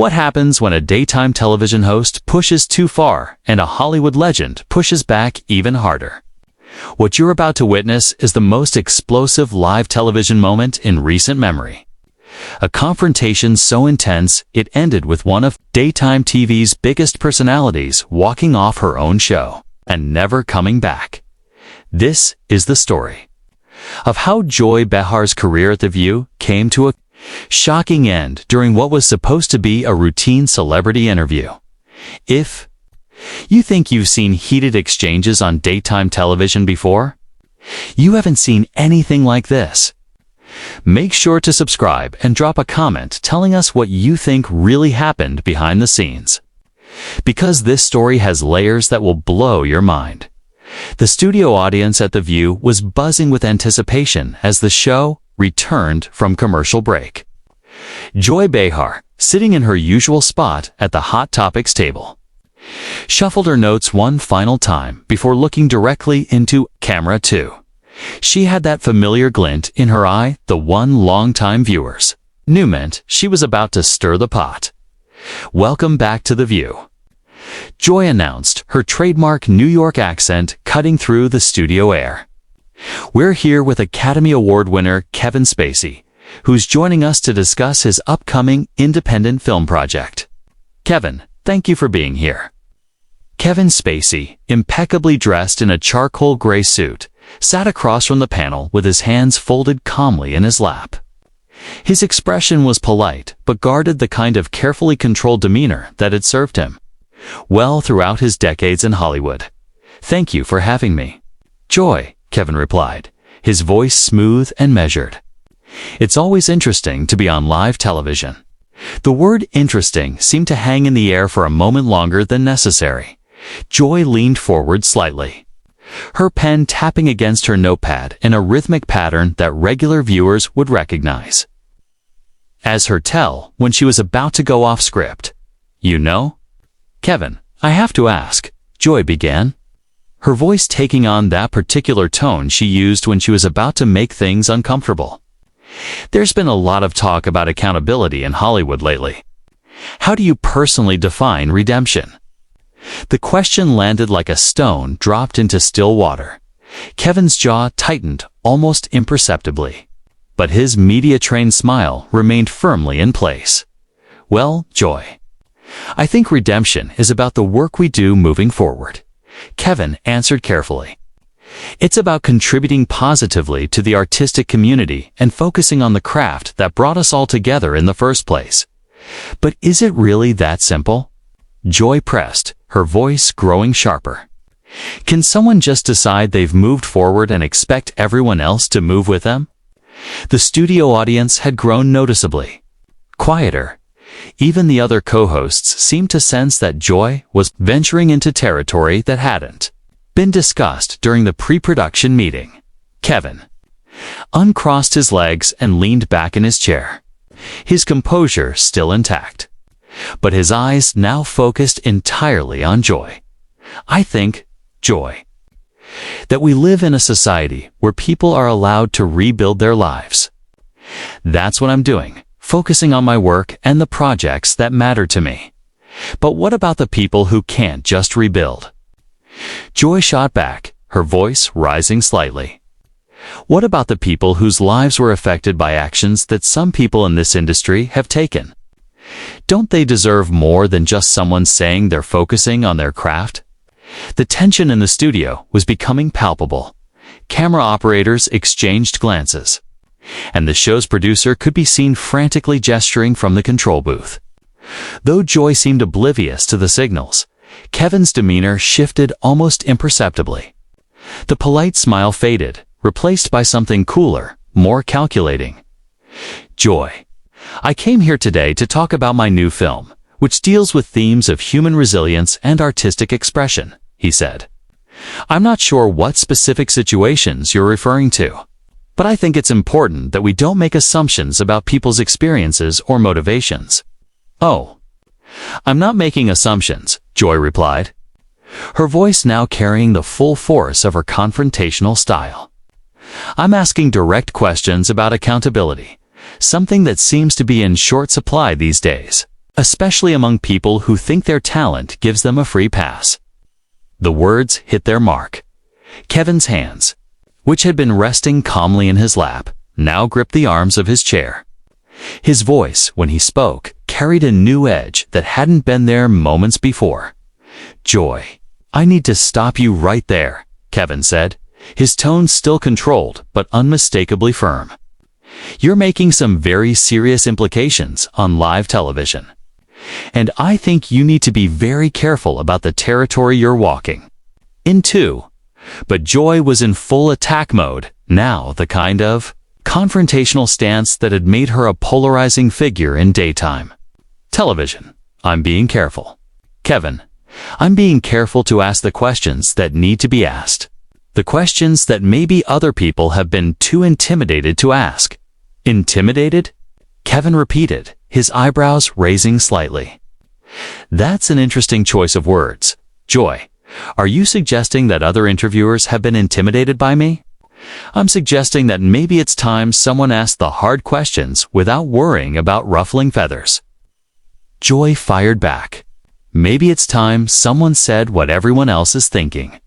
What happens when a daytime television host pushes too far and a Hollywood legend pushes back even harder? What you're about to witness is the most explosive live television moment in recent memory. A confrontation so intense it ended with one of daytime TV's biggest personalities walking off her own show and never coming back. This is the story of how Joy Behar's career at The View came to a shocking end during what was supposed to be a routine celebrity interview. If you think you've seen heated exchanges on daytime television before, you haven't seen anything like this. Make sure to subscribe and drop a comment telling us what you think really happened behind the scenes, because this story has layers that will blow your mind. The studio audience at The View was buzzing with anticipation as the show returned from commercial break. Joy Behar, sitting in her usual spot at the Hot Topics table, shuffled her notes one final time before looking directly into camera 2. She had that familiar glint in her eye the one longtime viewers knew meant she was about to stir the pot. "Welcome back to The View," Joy announced, her trademark New York accent cutting through the studio air. "We're here with Academy Award winner Kevin Spacey, who's joining us to discuss his upcoming independent film project. Kevin, thank you for being here." Kevin Spacey, impeccably dressed in a charcoal gray suit, sat across from the panel with his hands folded calmly in his lap. His expression was polite, but guarded the kind of carefully controlled demeanor that had served him well throughout his decades in Hollywood. "Thank you for having me, Joy," Kevin replied, his voice smooth and measured. "It's always interesting to be on live television." The word interesting seemed to hang in the air for a moment longer than necessary. Joy leaned forward slightly, her pen tapping against her notepad in a rhythmic pattern that regular viewers would recognize as her tell when she was about to go off script. "You know, Kevin, I have to ask," Joy began, her voice taking on that particular tone she used when she was about to make things uncomfortable. "There's been a lot of talk about accountability in Hollywood lately. How do you personally define redemption?" The question landed like a stone dropped into still water. Kevin's jaw tightened almost imperceptibly, but his media-trained smile remained firmly in place. "Well, Joy, I think redemption is about the work we do moving forward," Kevin answered carefully. "It's about contributing positively to the artistic community and focusing on the craft that brought us all together in the first place." "But is it really that simple?" Joy pressed, her voice growing sharper. "Can someone just decide they've moved forward and expect everyone else to move with them?" The studio audience had grown noticeably quieter. Even the other co-hosts seemed to sense that Joy was venturing into territory that hadn't been discussed during the pre-production meeting. Kevin uncrossed his legs and leaned back in his chair, his composure still intact, but his eyes now focused entirely on Joy. "I think, Joy, that we live in a society where people are allowed to rebuild their lives. That's what I'm doing, focusing on my work and the projects that matter to me. But what about the people who can't just rebuild?" Joy shot back, her voice rising slightly. "What about the people whose lives were affected by actions that some people in this industry have taken? Don't they deserve more than just someone saying they're focusing on their craft?" The tension in the studio was becoming palpable. Camera operators exchanged glances, and the show's producer could be seen frantically gesturing from the control booth. Though Joy seemed oblivious to the signals, Kevin's demeanor shifted almost imperceptibly. The polite smile faded, replaced by something cooler, more calculating. "Joy, I came here today to talk about my new film, which deals with themes of human resilience and artistic expression," he said. "I'm not sure what specific situations you're referring to, but I think it's important that we don't make assumptions about people's experiences or motivations." "Oh, I'm not making assumptions," Joy replied, her voice now carrying the full force of her confrontational style. "I'm asking direct questions about accountability, something that seems to be in short supply these days." especially among people who think their talent gives them a free pass. The words hit their mark. Kevin's hands, which had been resting calmly in his lap, now gripped the arms of his chair. His voice, when he spoke, carried a new edge that hadn't been there moments before. "Joy, I need to stop you right there," Kevin said, his tone still controlled but unmistakably firm. "You're making some very serious implications on live television. And I think you need to be very careful about the territory you're walking into." But Joy was in full attack mode, now the kind of confrontational stance that had made her a polarizing figure in daytime television. "I'm being careful, Kevin. I'm being careful to ask the questions that need to be asked. The questions that maybe other people have been too intimidated to ask." "Intimidated?" Kevin repeated, his eyebrows raising slightly. "That's an interesting choice of words. Joy, are you suggesting that other interviewers have been intimidated by me?" "I'm suggesting that maybe it's time someone asked the hard questions without worrying about ruffling feathers." Joy fired back. "Maybe it's time someone said what everyone else is thinking."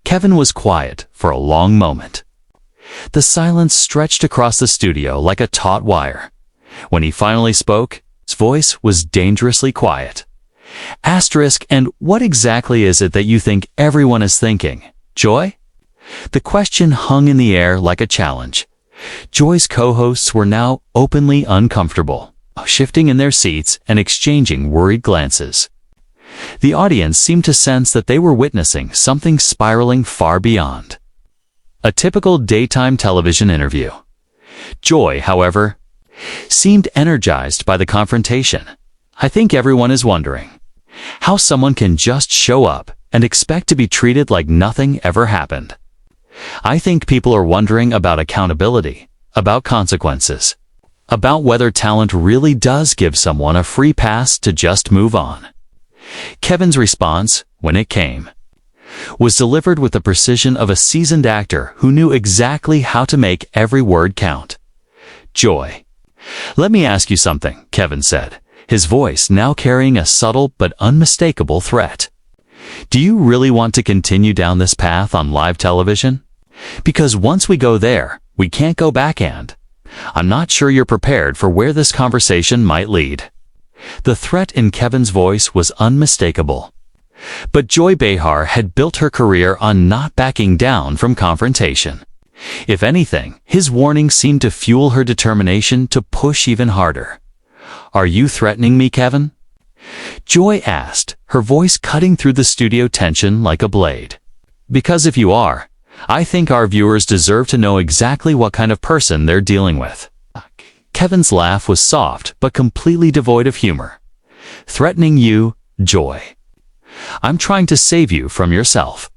Kevin was quiet for a long moment. The silence stretched across the studio like a taut wire. When he finally spoke, his voice was dangerously quiet. "And what exactly is it that you think everyone is thinking, Joy?" The question hung in the air like a challenge. Joy's co-hosts were now openly uncomfortable, shifting in their seats and exchanging worried glances. The audience seemed to sense that they were witnessing something spiraling far beyond a typical daytime television interview. Joy, however, seemed energized by the confrontation. "I think everyone is wondering how someone can just show up and expect to be treated like nothing ever happened. I think people are wondering about accountability, about consequences, about whether talent really does give someone a free pass to just move on." Kevin's response, when it came, was delivered with the precision of a seasoned actor who knew exactly how to make every word count. "Joy, let me ask you something," Kevin said, his voice now carrying a subtle but unmistakable threat. "Do you really want to continue down this path on live television? Because once we go there, we can't go back, and I'm not sure you're prepared for where this conversation might lead." The threat in Kevin's voice was unmistakable. But Joy Behar had built her career on not backing down from confrontation. If anything, his warning seemed to fuel her determination to push even harder. "Are you threatening me, Kevin?" Joy asked, her voice cutting through the studio tension like a blade. "Because if you are, I think our viewers deserve to know exactly what kind of person they're dealing with." Kevin's laugh was soft but completely devoid of humor. "Threatening you, Joy? I'm trying to save you from yourself.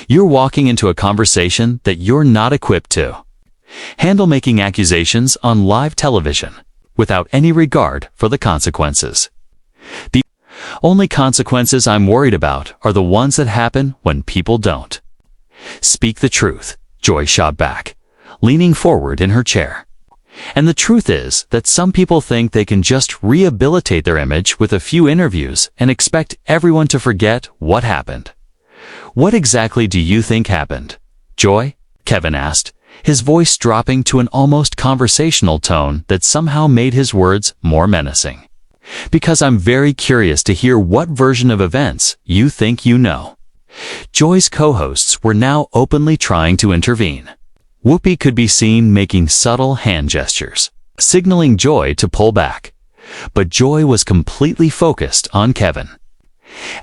You're walking into a conversation that you're not equipped to handle, making accusations on live television without any regard for the consequences. The only consequences I'm worried about are the ones that happen when people don't." "Speak the truth," Joy shot back, leaning forward in her chair. "And the truth is that some people think they can just rehabilitate their image with a few interviews and expect everyone to forget what happened." "What exactly do you think happened, Joy?" Kevin asked, his voice dropping to an almost conversational tone that somehow made his words more menacing. "Because I'm very curious to hear what version of events you think you know." Joy's co-hosts were now openly trying to intervene. Whoopi could be seen making subtle hand gestures, signaling Joy to pull back. But Joy was completely focused on Kevin,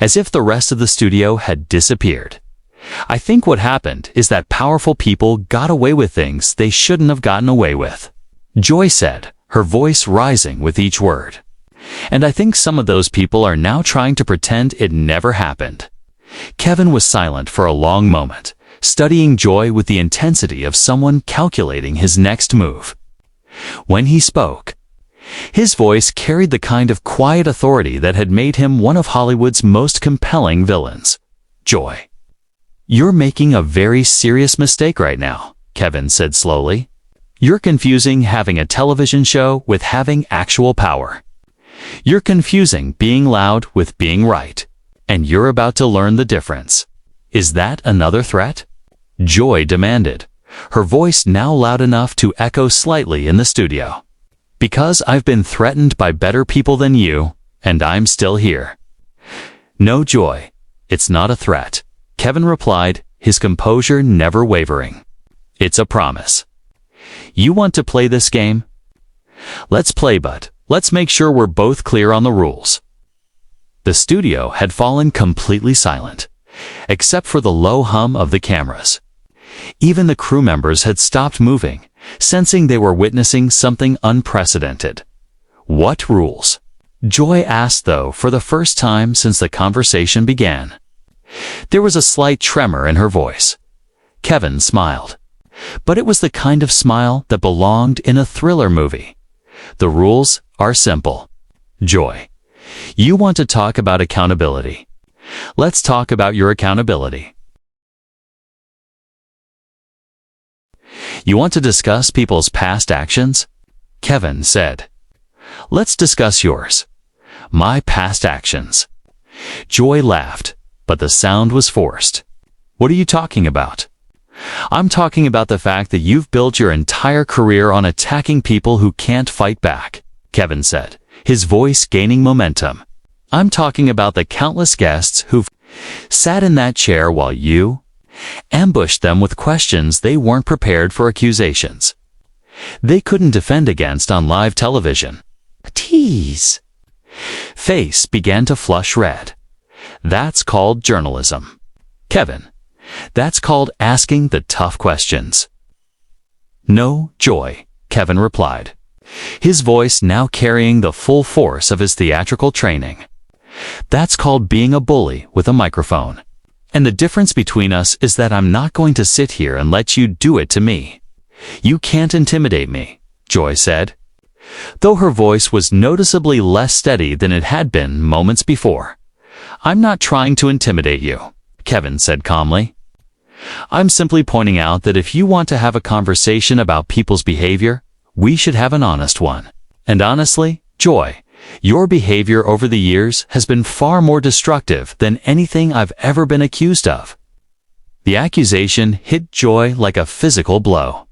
as if the rest of the studio had disappeared. "I think what happened is that powerful people got away with things they shouldn't have gotten away with," Joy said, her voice rising with each word. "And I think some of those people are now trying to pretend it never happened." Kevin was silent for a long moment, studying Joy with the intensity of someone calculating his next move. When he spoke, his voice carried the kind of quiet authority that had made him one of Hollywood's most compelling villains. "Joy, you're making a very serious mistake right now," Kevin said slowly. "You're confusing having a television show with having actual power. You're confusing being loud with being right, and you're about to learn the difference. Is that another threat? Joy demanded, her voice now loud enough to echo slightly in the studio. Because I've been threatened by better people than you, and I'm still here. No, Joy, it's not a threat, Kevin replied, his composure never wavering. It's a promise. You want to play this game? Let's play, but let's make sure we're both clear on the rules. The studio had fallen completely silent, except for the low hum of the cameras. Even the crew members had stopped moving, sensing they were witnessing something unprecedented. What rules? Joy asked, though, for the first time since the conversation began. There was a slight tremor in her voice. Kevin smiled, but it was the kind of smile that belonged in a thriller movie. The rules are simple. Joy, you want to talk about accountability. Let's talk about your accountability. You want to discuss people's past actions? Kevin said. Let's discuss yours. My past actions. Joy laughed, but the sound was forced. What are you talking about? I'm talking about the fact that you've built your entire career on attacking people who can't fight back, Kevin said, his voice gaining momentum. I'm talking about the countless guests who've sat in that chair while you ambushed them with questions they weren't prepared for, accusations they couldn't defend against on live television. A tease. Face began to flush red. That's called journalism. Kevin, that's called asking the tough questions. No, Joy, Kevin replied, his voice now carrying the full force of his theatrical training. That's called being a bully with a microphone. And the difference between us is that I'm not going to sit here and let you do it to me. You can't intimidate me, Joy said, though her voice was noticeably less steady than it had been moments before. I'm not trying to intimidate you, Kevin said calmly. I'm simply pointing out that if you want to have a conversation about people's behavior, we should have an honest one. And honestly, Joy, your behavior over the years has been far more destructive than anything I've ever been accused of. The accusation hit Joy like a physical blow.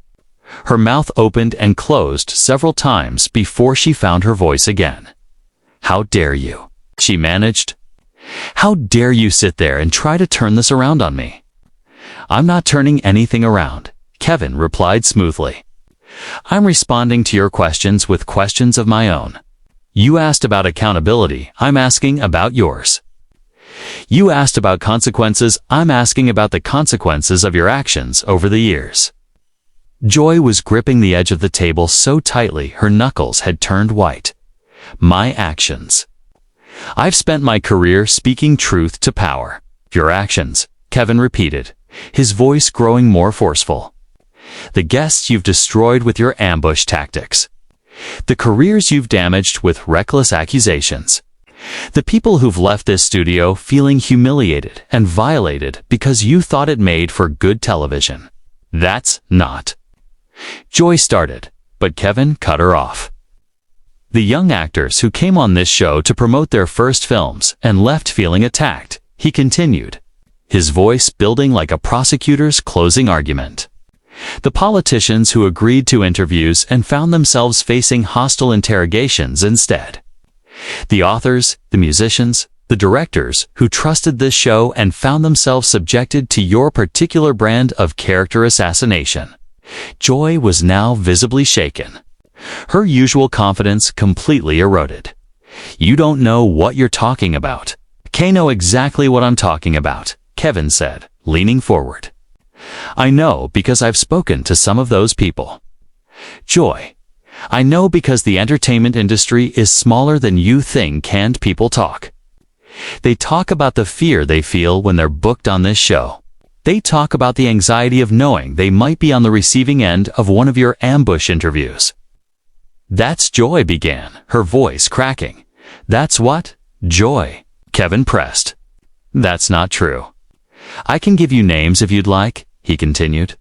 Her mouth opened and closed several times before she found her voice again. How dare you? She managed. How dare you sit there and try to turn this around on me? I'm not turning anything around, Kevin replied smoothly. I'm responding to your questions with questions of my own. You asked about accountability, I'm asking about yours. You asked about consequences, I'm asking about the consequences of your actions over the years. Joy was gripping the edge of the table so tightly her knuckles had turned white. My actions. I've spent my career speaking truth to power. Your actions, Kevin repeated, his voice growing more forceful. The guests you've destroyed with your ambush tactics. The careers you've damaged with reckless accusations. The people who've left this studio feeling humiliated and violated because you thought it made for good television. That's not. Joy started, but Kevin cut her off. The young actors who came on this show to promote their first films and left feeling attacked, he continued, his voice building like a prosecutor's closing argument. The politicians who agreed to interviews and found themselves facing hostile interrogations instead. The authors, the musicians, the directors who trusted this show and found themselves subjected to your particular brand of character assassination. Joy was now visibly shaken. Her usual confidence completely eroded. You don't know what you're talking about. I know exactly what I'm talking about, Kevin said, leaning forward. I know because I've spoken to some of those people. Joy, I know because the entertainment industry is smaller than you think canned people talk. They talk about the fear they feel when they're booked on this show. They talk about the anxiety of knowing they might be on the receiving end of one of your ambush interviews. That's Joy began, her voice cracking. That's what? Joy, Kevin pressed. That's not true. I can give you names if you'd like, he continued.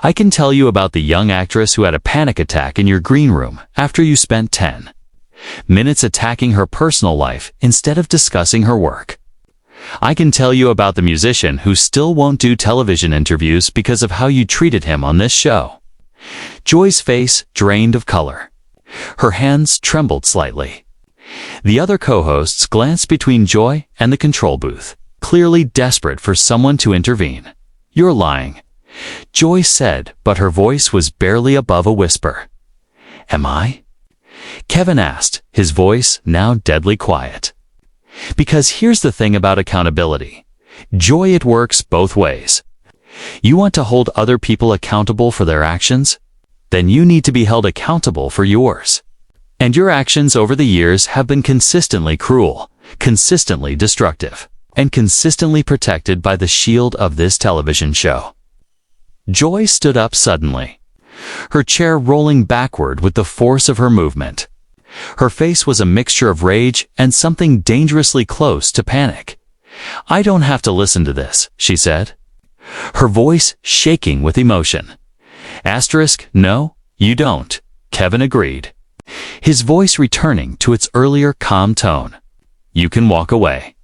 I can tell you about the young actress who had a panic attack in your green room after you spent 10 Minutes attacking her personal life instead of discussing her work. I can tell you about the musician who still won't do television interviews because of how you treated him on this show. Joy's face drained of color. Her hands trembled slightly. The other co-hosts glanced between Joy and the control booth, clearly desperate for someone to intervene. "You're lying," Joy said, but her voice was barely above a whisper. "Am I?" Kevin asked, his voice now deadly quiet. Because here's the thing about accountability. Joy, it works both ways. You want to hold other people accountable for their actions? Then you need to be held accountable for yours. And your actions over the years have been consistently cruel, consistently destructive, and consistently protected by the shield of this television show. Joy stood up suddenly, her chair rolling backward with the force of her movement. Her face was a mixture of rage and something dangerously close to panic. "I don't have to listen to this," she said, her voice shaking with emotion. "No, you don't," Kevin agreed, his voice returning to its earlier calm tone. "You can walk away.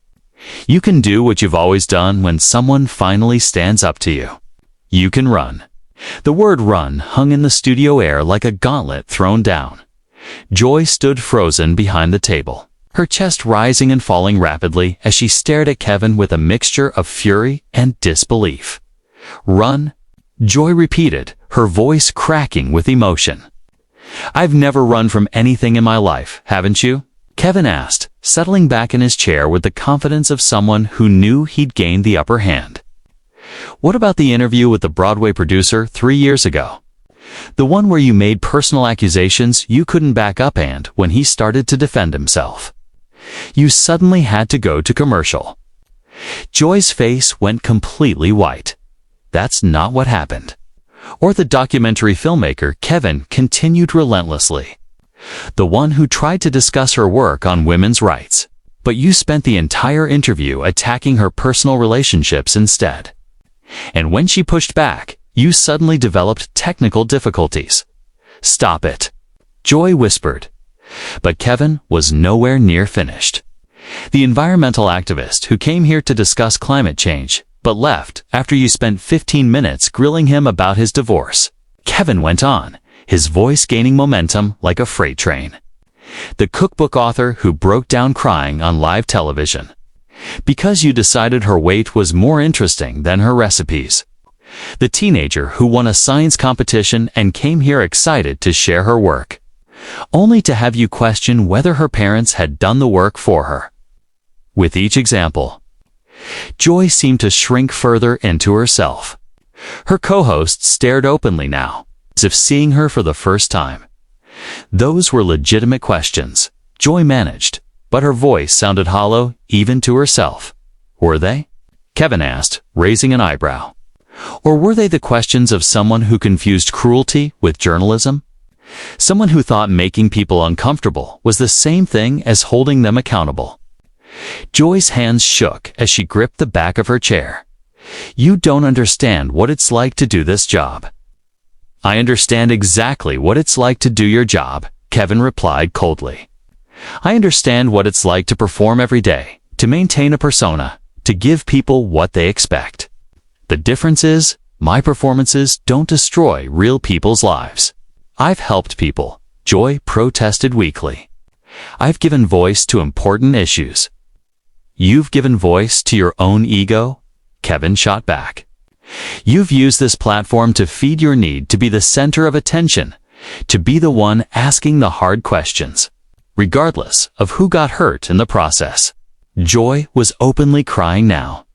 You can do what you've always done when someone finally stands up to you. You can run." The word "run" hung in the studio air like a gauntlet thrown down. Joy stood frozen behind the table, her chest rising and falling rapidly as she stared at Kevin with a mixture of fury and disbelief. "Run?" Joy repeated, her voice cracking with emotion. "I've never run from anything in my life, haven't you?" Kevin asked, settling back in his chair with the confidence of someone who knew he'd gained the upper hand. "What about the interview with the Broadway producer 3 years ago? The one where you made personal accusations you couldn't back up and when he started to defend himself, you suddenly had to go to commercial." Joy's face went completely white. "That's not what happened." Or the documentary filmmaker Kevin continued relentlessly. "The one who tried to discuss her work on women's rights. But you spent the entire interview attacking her personal relationships instead. And when she pushed back, you suddenly developed technical difficulties." "Stop it," Joy whispered. But Kevin was nowhere near finished. "The environmental activist who came here to discuss climate change, but left after you spent 15 minutes grilling him about his divorce," Kevin went on, his voice gaining momentum like a freight train. "The cookbook author who broke down crying on live television. Because you decided her weight was more interesting than her recipes. The teenager who won a science competition and came here excited to share her work, only to have you question whether her parents had done the work for her." With each example, Joy seemed to shrink further into herself. Her co-hosts stared openly now, as if seeing her for the first time. Those were legitimate questions, Joy managed, but her voice sounded hollow even to herself. "Were they?" Kevin asked, raising an eyebrow. "Or were they the questions of someone who confused cruelty with journalism? Someone who thought making people uncomfortable was the same thing as holding them accountable?" Joy's hands shook as she gripped the back of her chair. "You don't understand what it's like to do this job." "I understand exactly what it's like to do your job," Kevin replied coldly. "I understand what it's like to perform every day, to maintain a persona, to give people what they expect. The difference is, my performances don't destroy real people's lives. I've helped people," Joy protested weakly. "I've given voice to important issues." "You've given voice to your own ego?" Kevin shot back. "You've used this platform to feed your need to be the center of attention, to be the one asking the hard questions, regardless of who got hurt in the process." Joy was openly crying now,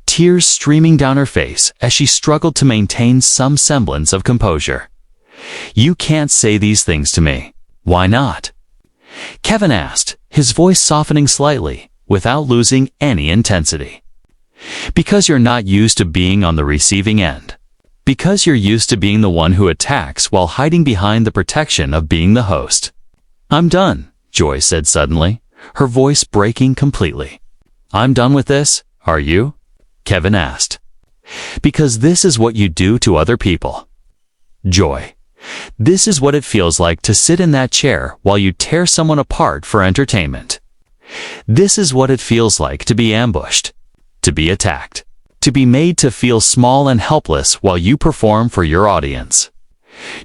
tears streaming down her face as she struggled to maintain some semblance of composure. "You can't say these things to me." "Why not?" Kevin asked, his voice softening slightly, without losing any intensity. "Because you're not used to being on the receiving end. Because you're used to being the one who attacks while hiding behind the protection of being the host." "I'm done," Joy said suddenly, her voice breaking completely. "I'm done with this, are you?" Kevin asked. "Because this is what you do to other people." "Joy, This is what it feels like to sit in that chair while you tear someone apart for entertainment. This is what it feels like to be ambushed, to be attacked, to be made to feel small and helpless while you perform for your audience.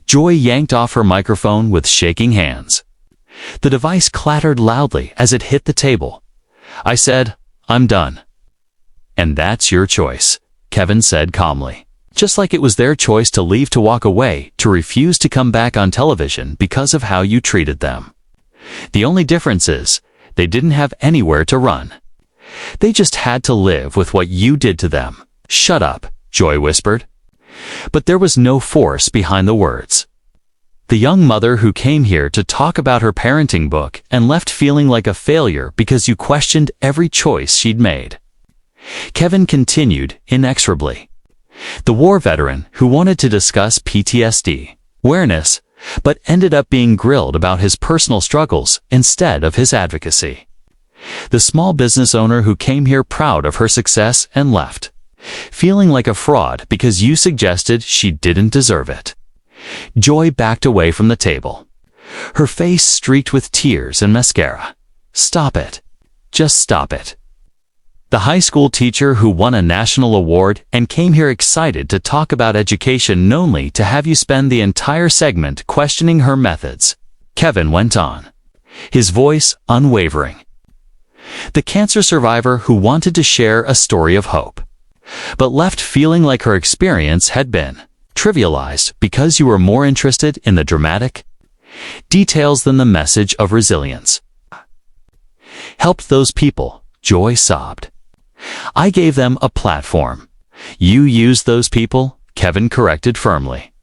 Joy yanked off her microphone with shaking hands. The device clattered loudly as it hit the table. I said, "I'm done." "And that's your choice," Kevin said calmly. Just like it was their choice to leave, to walk away, to refuse to come back on television because of how you treated them. The only difference is, they didn't have anywhere to run. They just had to live with what you did to them. "Shut up," Joy whispered. But there was no force behind the words. The young mother who came here to talk about her parenting book and left feeling like a failure because you questioned every choice she'd made. Kevin continued inexorably. The war veteran who wanted to discuss PTSD awareness, but ended up being grilled about his personal struggles instead of his advocacy. The small business owner who came here proud of her success and left, feeling like a fraud because you suggested she didn't deserve it. Joy backed away from the table, her face streaked with tears and mascara. "Stop it. Just stop it." The high school teacher who won a national award and came here excited to talk about education only to have you spend the entire segment questioning her methods. Kevin went on, his voice unwavering. The cancer survivor who wanted to share a story of hope, but left feeling like her experience had been trivialized because you were more interested in the dramatic details than the message of resilience. "Helped those people," Joy sobbed. "I gave them a platform. You used those people," Kevin corrected firmly.